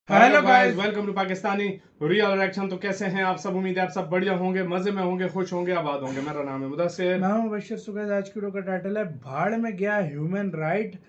Hello guys, welcome to Pakistani real reaction. तो कैसे हैं आप सब? उम्मीद है आप सब बढ़िया होंगे, मजे में होंगे, खुश होंगे, आबाद होंगे। मेरा नाम है मुदस्सिर। मैं हूं बशीर सुगैज। आज की वीडियो का टाइटल है भाड़ में गया ह्यूमन राइट।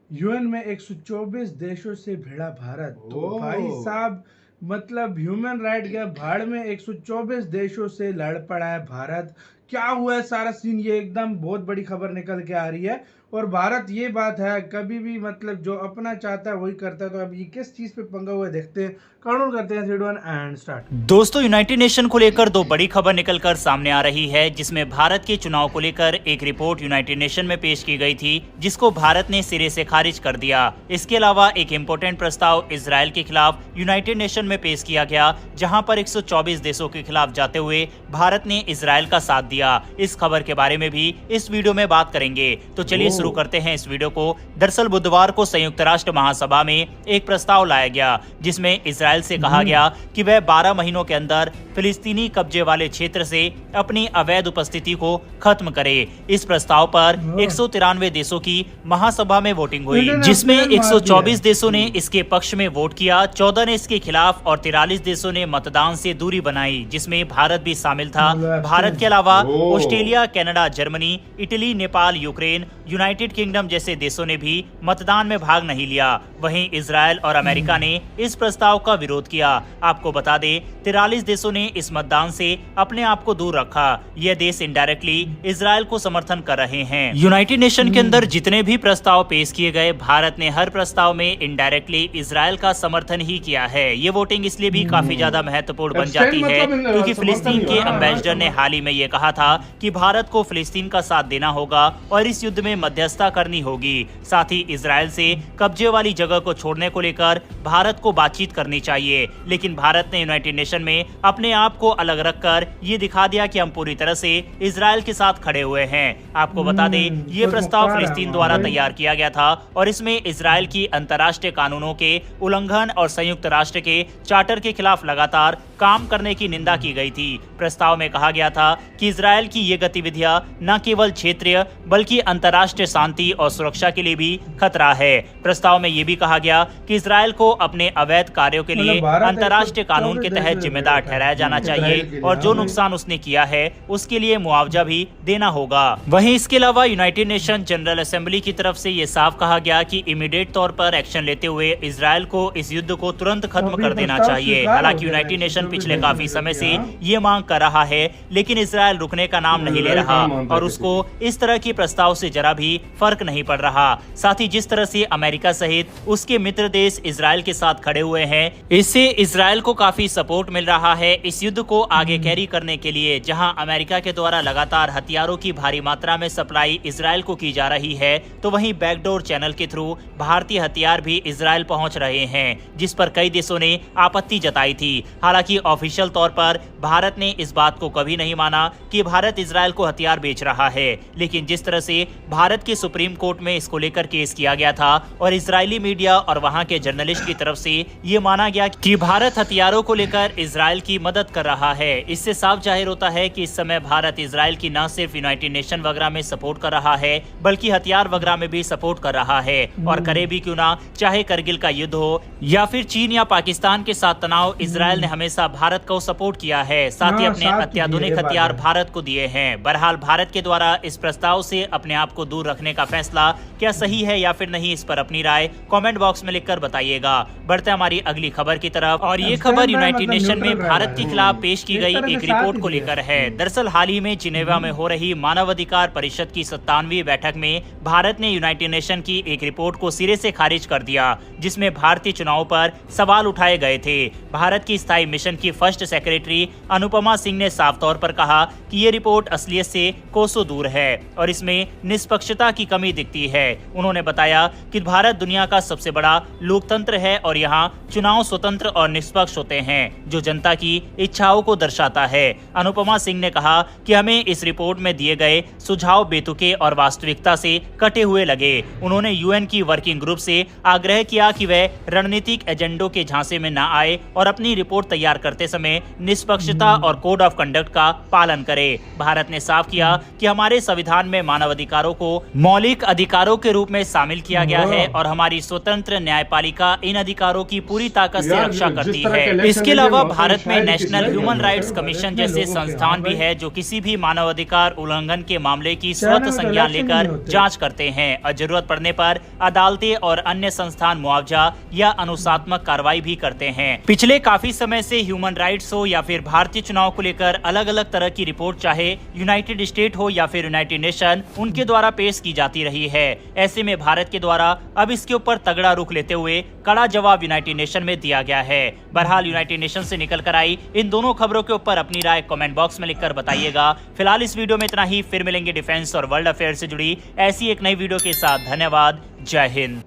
यूएन में 124 देशों से भिड़ा भारत। तो भाई साहब मतलब ह्यूमन राइट गया भाड़ में, 124 देशों से लड़ पड़ा है भारत। क्या हुआ है सारा सीन, ये एकदम बहुत बड़ी खबर निकल के आ रही है। और भारत ये बात है कभी भी मतलब जो अपना चाहता है वही करता है। तो अब ये किस चीज पे पंगा हुआ है देखते हैं। काउंट करते हैं 3 2 1 एंड स्टार्ट। दोस्तों, यूनाइटेड नेशन को लेकर दो बड़ी खबर निकलकर सामने आ रही है, जिसमें भारत के चुनाव को लेकर एक रिपोर्ट यूनाइटेड नेशन में पेश की गई थी, जिसको भारत ने सिरे से खारिज कर दिया। इसके अलावा एक इम्पोर्टेंट प्रस्ताव इजराइल के खिलाफ यूनाइटेड नेशन में पेश किया गया, जहां पर 124 देशों के खिलाफ जाते हुए भारत ने इजराइल का साथ दिया। इस खबर के बारे में भी इस वीडियो में बात करेंगे। तो चलिए शुरू करते हैं इस वीडियो को। दरअसल बुधवार को संयुक्त राष्ट्र महासभा में एक प्रस्ताव लाया गया, जिसमें इजराइल से कहा गया कि वह 12 महीनों के अंदर फिलिस्तीनी कब्जे वाले क्षेत्र से अपनी अवैध उपस्थिति को खत्म करे। इस प्रस्ताव पर 193 देशों की महासभा में वोटिंग हुई, जिसमें 124 देशों ने इसके पक्ष में वोट किया, 14 ने इसके खिलाफ और 43 देशों ने मतदान से दूरी बनाई, जिसमें भारत भी शामिल था। भारत के अलावा Australia, Canada, Germany, Italy, Nepal, Ukraine, United kingdom जैसे देशों ने भी मतदान में भाग नहीं लिया। वहीं इजराइल और अमेरिका ने इस प्रस्ताव का विरोध किया। आपको बता दें, 43 देशों ने इस मतदान से अपने आप को दूर रखा। यह देश इनडायरेक्टली इजराइल को समर्थन कर रहे हैं। यूनाइटेड नेशन के अंदर जितने भी प्रस्ताव पेश किए गए, भारत ने हर प्रस्ताव में इनडायरेक्टली इजराइल का समर्थन ही किया है। ये वोटिंग इसलिए भी काफी ज्यादा महत्वपूर्ण बन जाती है क्योंकि फिलिस्तीन के एम्बेसडर ने हाल ही में ये कहा था कि भारत को फिलिस्तीन का साथ देना होगा और इस युद्ध में मध्यस्थता करनी होगी। साथ ही इजराइल से कब्जे वाली जगह को छोड़ने को लेकर भारत को बातचीत करनी चाहिए। लेकिन भारत ने यूनाइटेड नेशन में अपने आप को अलग रखकर ये दिखा दिया कि हम पूरी तरह से इजराइल के साथ खड़े हुए हैं। आपको बता दें, ये प्रस्ताव फिलिस्तीन द्वारा तैयार किया गया था और इसमें इजराइल की अंतर्राष्ट्रीय कानूनों के उल्लंघन और संयुक्त राष्ट्र के चार्टर के खिलाफ लगातार काम करने की निंदा की गई थी। प्रस्ताव में कहा गया था कि इजराइल की ये गतिविधियां न केवल क्षेत्रीय बल्कि अंतर्राष्ट्रीय शांति और सुरक्षा के लिए भी खतरा है। प्रस्ताव में ये भी कहा गया कि इजराइल को अपने अवैध कार्यों के लिए अंतर्राष्ट्रीय कानून के तहत जिम्मेदार ठहराया जाना चाहिए और जो नुकसान उसने किया है उसके लिए मुआवजा भी देना होगा। वहीं इसके अलावा यूनाइटेड नेशन जनरल असेंबली की तरफ से ये साफ कहा गया कि इमीडिएट तौर पर एक्शन लेते हुए इजराइल को इस युद्ध को तुरंत खत्म कर देना चाहिए। हालांकि यूनाइटेड नेशन पिछले काफी समय से ये मांग कर रहा है, लेकिन इजराइल रुकने का नाम नहीं ले रहा और उसको इस तरह के प्रस्ताव से जरा भी फर्क नहीं पड़ रहा। साथ ही जिस तरह से अमेरिका सहित उसके मित्र देश इजराइल के साथ खड़े हुए हैं, इससे इजराइल को काफी सपोर्ट मिल रहा है इस युद्ध को आगे कैरी करने के लिए। जहां अमेरिका के द्वारा लगातार हथियारों की भारी मात्रा में सप्लाई इजराइल को की जा रही है, तो वहीं बैकडोर चैनल के थ्रू भारतीय हथियार भी इजराइल पहुंच रहे हैं, जिस पर कई देशों ने आपत्ति जताई थी। हालांकि ऑफिशियल तौर पर भारत ने इस बात को कभी नहीं माना कि भारत इजराइल को हथियार बेच रहा है। लेकिन जिस तरह से भारत के सुप्रीम कोर्ट में इसको लेकर केस किया गया था और इजरायली मीडिया और वहां के जर्नलिस्ट की तरफ से ये माना गया कि भारत हथियारों को लेकर इजराइल की मदद कर रहा है, इससे साफ जाहिर होता है कि इस समय भारत इजराइल की न सिर्फ यूनाइटेड नेशन वगैरह में सपोर्ट कर रहा है, बल्कि हथियार वगैरह में भी सपोर्ट कर रहा है। और करे भी क्यों ना, चाहे करगिल का युद्ध हो या फिर चीन या पाकिस्तान के साथ तनाव, इजराइल ने हमेशा भारत को सपोर्ट किया है। साथ ही अपने अत्याधुनिक हथियार भारत को दिए हैं। बहरहाल भारत के द्वारा इस प्रस्ताव से अपने आप को दूर रखने का फैसला क्या सही है या फिर नहीं, इस पर अपनी राय कमेंट बॉक्स में लिखकर बताइएगा। बढ़ते हमारी अगली खबर की तरफ, और ये खबर यूनाइटेड नेशन में भारत के खिलाफ पेश की गई एक रिपोर्ट को लेकर है। दरअसल हाल ही में जिनेवा में हो रही मानवाधिकार परिषद की 57वीं बैठक में भारत ने यूनाइटेड नेशन की एक रिपोर्ट को सिरे से खारिज कर दिया, जिसमें भारतीय चुनाव पर सवाल उठाए गए थे। भारत की स्थायी मिशन की फर्स्ट सेक्रेटरी अनुपमा सिंह ने साफ तौर पर कहा कि ये रिपोर्ट असलियत से कोसों दूर है और इसमें निष्पक्षता की कमी दिखती है। उन्होंने बताया कि भारत दुनिया का सबसे बड़ा लोकतंत्र है और यहाँ चुनाव स्वतंत्र और निष्पक्ष होते हैं, जो जनता की इच्छाओं को दर्शाता है। अनुपमा सिंह ने कहा कि हमें इस रिपोर्ट में दिए गए सुझाव बेतुके और वास्तविकता से कटे हुए लगे। उन्होंने यूएन की वर्किंग ग्रुप से आग्रह किया कि वह रणनीतिक एजेंडों के झांसे में न आए और अपनी रिपोर्ट तैयार करते समय निष्पक्षता और कोड ऑफ कंडक्ट का पालन करे। भारत ने साफ किया कि हमारे संविधान में मानवाधिकारों को मौलिक अधिकारों के रूप में शामिल किया गया है और हमारी स्वतंत्र न्यायपालिका इन अधिकारों की पूरी ताकत से रक्षा करती है। इसके अलावा भारत में नेशनल ह्यूमन राइट्स कमीशन जैसे संस्थान भी है जो किसी भी मानवाधिकार उल्लंघन के मामले की स्वतः संज्ञान लेकर जांच करते हैं और जरूरत पड़ने पर अदालतें और अन्य संस्थान मुआवजा या अनुशासनात्मक कार्रवाई भी करते हैं। पिछले काफी समय से ह्यूमन राइट्स हो या फिर भारतीय चुनाव को लेकर अलग अलग तरह की रिपोर्ट, चाहे यूनाइटेड स्टेट हो या फिर यूनाइटेड नेशन, उनके द्वारा पेश की जाती रही है। ऐसे में भारत के द्वारा अब इसके ऊपर तगड़ा रुख लेते हुए कड़ा जवाब यूनाइटेड नेशन में दिया गया है। बहरहाल यूनाइटेड नेशन से निकल कर आई इन दोनों खबरों के ऊपर अपनी राय कमेंट बॉक्स में लिखकर बताइएगा। फिलहाल इस वीडियो में इतना ही, फिर मिलेंगे डिफेंस और वर्ल्ड अफेयर से जुड़ी ऐसी एक नई वीडियो के साथ। धन्यवाद, जय हिंद।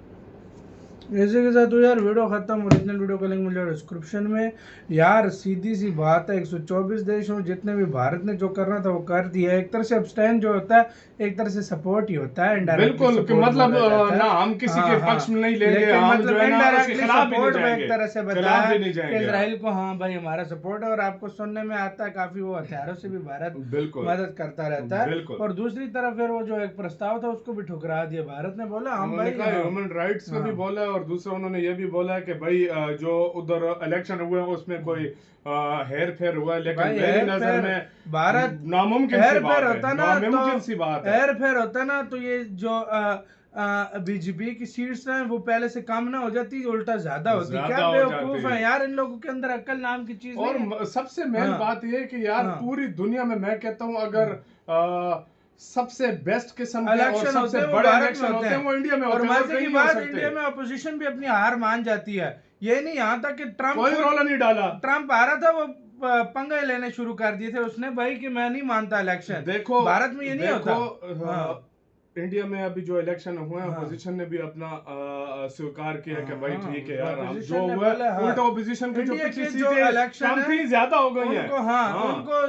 इसी के साथ तो यार वीडियो खत्म। ओरिजिनल वीडियो का लिंक मिल जाएगा डिस्क्रिप्शन में। यार सीधी सी बात है, 124 देशों जितने भी भारत ने जो करना था वो कर दिया है। एक तरह से अब्सटेन जो होता है एक तरह से सपोर्ट ही होता है, बिल्कुल, मतलब ना हम किसी के पक्ष में नहीं लेंगे, हम मतलब जो है ना उसके खिलाफ भी नहीं में जाएंगे, एक तरह से खिलाफ बताया भी नहीं कि जाएंगे। इजराइल को हाँ भाई हमारा सपोर्ट है, और आपको सुनने में आता है काफी वो हथियारों से भी भारत मदद करता रहता है। और दूसरी तरफ फिर वो जो एक प्रस्ताव था उसको भी ठुकरा दिया भारत ने, बोला हम भाई ह्यूमन राइट्स का भी बोला है, और दूसरा उन्होंने ये भी बोला है कि भाई जो उधर इलेक्शन हुए हैं उसमें कोई हेर फेर हुआ है, लेकिन मेरी नजर में भारत नामुमकिन सी बात है, नामुमकिन सी बात है। हेर फेर होता ना तो ये जो बीजेपी की सीट्स हैं वो पहले से कम ना हो जाती, उल्टा ज्यादा होती। क्या बेवकूफ है यार, इन लोगों के अंदर अक्ल नाम की चीज और नहीं है। सबसे मेन बात ये है कि यार पूरी दुनिया में मैं कहता हूँ अगर सबसे बेस्ट किस्म के और सबसे बड़े इलेक्शन होते हैं वो इंडिया में होते हैं, और मजे की बात इंडिया में अपोजिशन भी अपनी हार मान जाती है। ये नहीं यहाँ तक कि ट्रम्प कोई रोला नहीं डाला, ट्रम्प आ रहा था वो पंगे लेने शुरू कर दिए थे उसने भाई कि मैं नहीं मानता इलेक्शन। देखो भारत में ये नहीं होता। इंडिया में अभी जो इलेक्शन हुए हैं अपोजिशन ने भी अपना स्वीकार किया कि भाई ठीक है यार, हम जो हुआ उल्टा अपोजिशन की जो पिछली सीटें थी ज्यादा हो गई है, उनको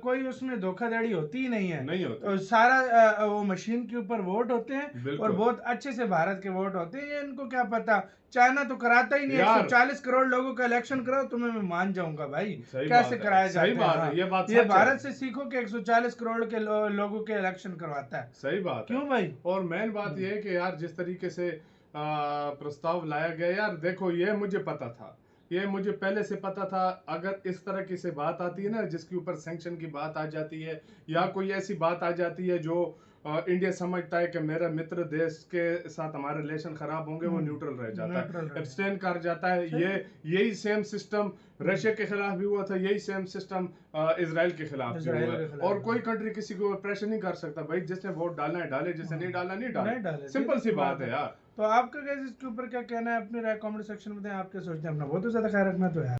कोई उसमें धोखाधड़ी होती ही नहीं है, नहीं होता। सारा वो मशीन के ऊपर वोट होते हैं और बहुत अच्छे से भारत के वोट होते हैं। इनको क्या पता, चाइना तो कराता ही नहीं है। 140 करोड़ लोगों का इलेक्शन कराओ तुम्हें मैं मान जाऊंगा भाई, कैसे कराया जाता है। ये भारत से सीखो कि 140 करोड़ के लोगों के इलेक्शन करवाता है। सही बात क्यों भाई। और मेन बात ये है कि यार जिस तरीके से प्रस्ताव लाया गया, यार देखो ये मुझे पता था, ये मुझे पहले से पता था। अगर इस तरह की से बात आती है ना जिसके ऊपर सैंक्शन की बात आ जाती है या कोई ऐसी बात आ जाती है जो इंडिया समझता है कि मेरा मित्र देश के साथ हमारे रिलेशन खराब होंगे, वो न्यूट्रल रह जाता है, एब्सटेन कर जाता है। यही सेम सिस्टम रशिया के खिलाफ भी हुआ था, यही सेम सिस्टम इजराइल के खिलाफ भी हुआ है। और कोई कंट्री किसी को प्रेशर नहीं कर सकता भाई, जिसने वोट डालना है डाले, जिसने नहीं डालना नहीं डाले, सिंपल सी बात है यार। तो आपका इसके ऊपर क्या कहना है, अपनी राय कमेंट सेक्शन में दें। आप क्या सोचते हैं, अपना बहुत ज्यादा ख्याल रखना तो यार।